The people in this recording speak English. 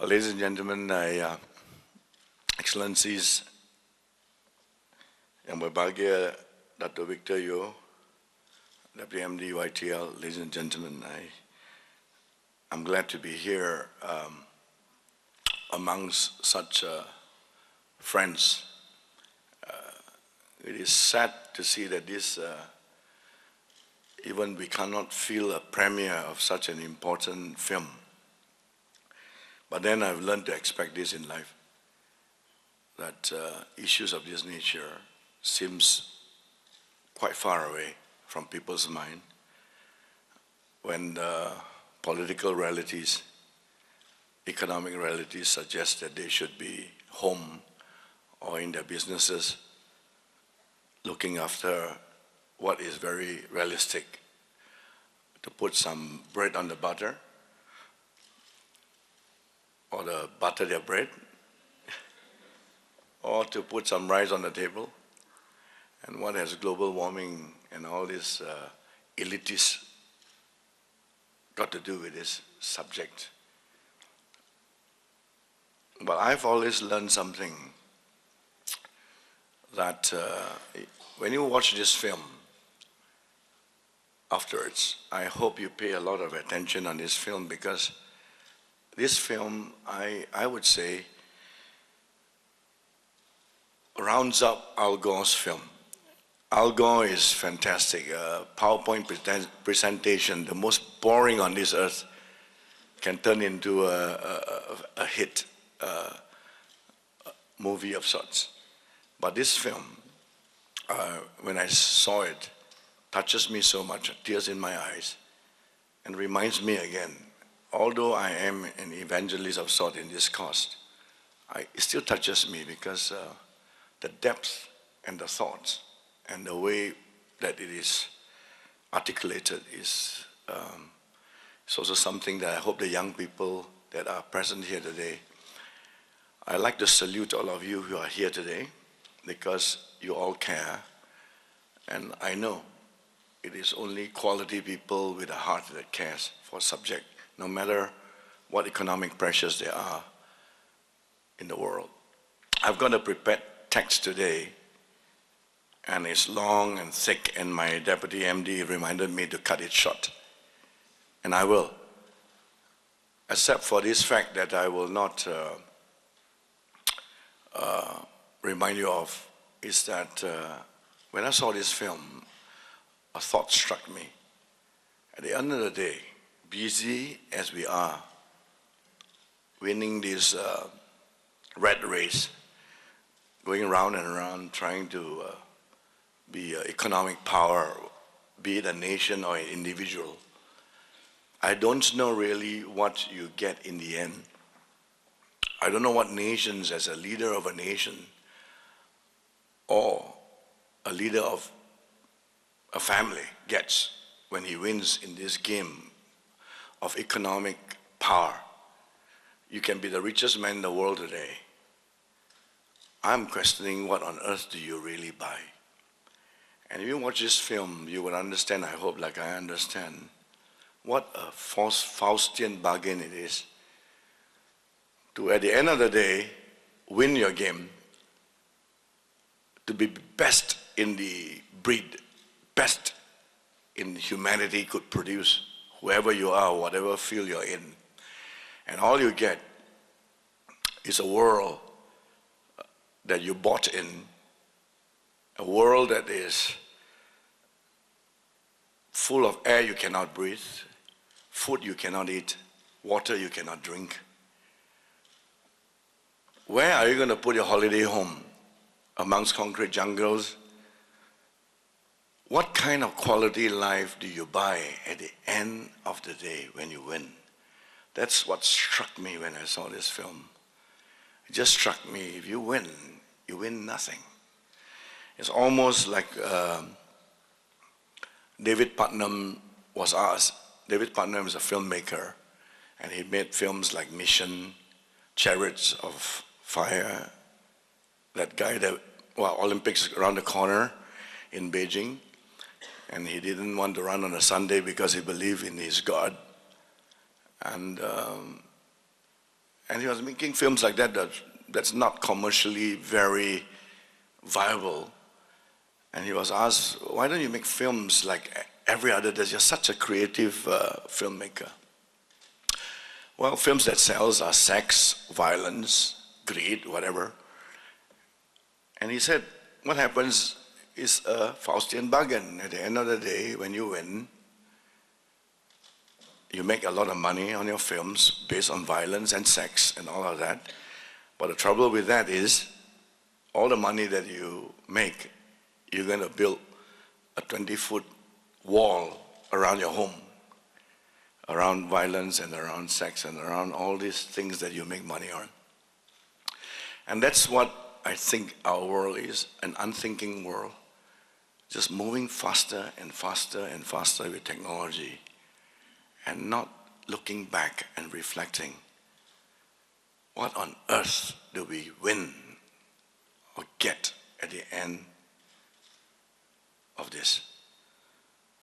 Ladies and gentlemen, Excellencies, Yang Berbahagia Dr. Victor Yeoh, Deputy MD YTL, ladies and gentlemen, I'm glad to be here amongst such friends. It is sad to see that this, even we cannot feel a premiere of such an important film. But then I've learned to expect this in life, that issues of this nature seems quite far away from people's mind when the political realities, economic realities suggest that they should be home or in their businesses looking after what is very realistic, to put some bread on the butter, or to butter their bread, or to put some rice on the table. And what has global warming and all this elitists got to do with this subject? But I've always learned something, that when you watch this film afterwards, I hope you pay a lot of attention on this film, because this film, I would say, rounds up Al Gore's film. Al Gore is fantastic. PowerPoint presentation, the most boring on this earth, can turn into a hit movie of sorts. But this film, when I saw it, touches me so much, tears in my eyes, and reminds me again, although I am an evangelist of sort in this cause, it still touches me, because the depth and the thoughts and the way that it is articulated is it's also something that I hope the young people that are present here today, I'd like to salute all of you who are here today, because you all care, and I know it is only quality people with a heart that cares for a subject, no matter what economic pressures there are in the world. I've got a prepared text today, and it's long and thick, and my Deputy MD reminded me to cut it short. And I will, except for this fact that I will not remind you of, is that when I saw this film, a thought struck me. At the end of the day, busy as we are winning this rat race, going round and around trying to be an economic power, be it a nation or an individual, I don't know really what you get in the end. I don't know what nations, as a leader of a nation or a leader of a family, gets when he wins in this game of economic power. You can be the richest man in the world today. I'm questioning, what on earth do you really buy? And if you watch this film, you will understand, I hope, like I understand, what a Faustian bargain it is to, at the end of the day, win your game, to be best in the breed, best in humanity could produce, whoever you are, whatever field you're in. And all you get is a world that you bought in, a world that is full of air you cannot breathe, food you cannot eat, water you cannot drink. Where are you going to put your holiday home? Amongst concrete jungles? What kind of quality life do you buy at the end of the day when you win? That's what struck me when I saw this film. It just struck me, if you win nothing. It's almost like David Putnam was asked. David Putnam is a filmmaker, and he made films like Mission, Chariots of Fire, that guy that, well, Olympics around the corner in Beijing, and he didn't want to run on a Sunday because he believed in his God. And And he was making films like that's not commercially very viable. And he was asked, why don't you make films like every other day? You're such a creative filmmaker. Well, films that sells are sex, violence, greed, whatever. And he said, what happens is a Faustian bargain. At the end of the day, when you win, you make a lot of money on your films based on violence and sex and all of that. But the trouble with that is, all the money that you make, you're going to build a 20-foot wall around your home, around violence and around sex and around all these things that you make money on. And that's what I think our world is, an unthinking world, just moving faster and faster and faster with technology, and not looking back and reflecting, what on earth do we win or get at the end of this?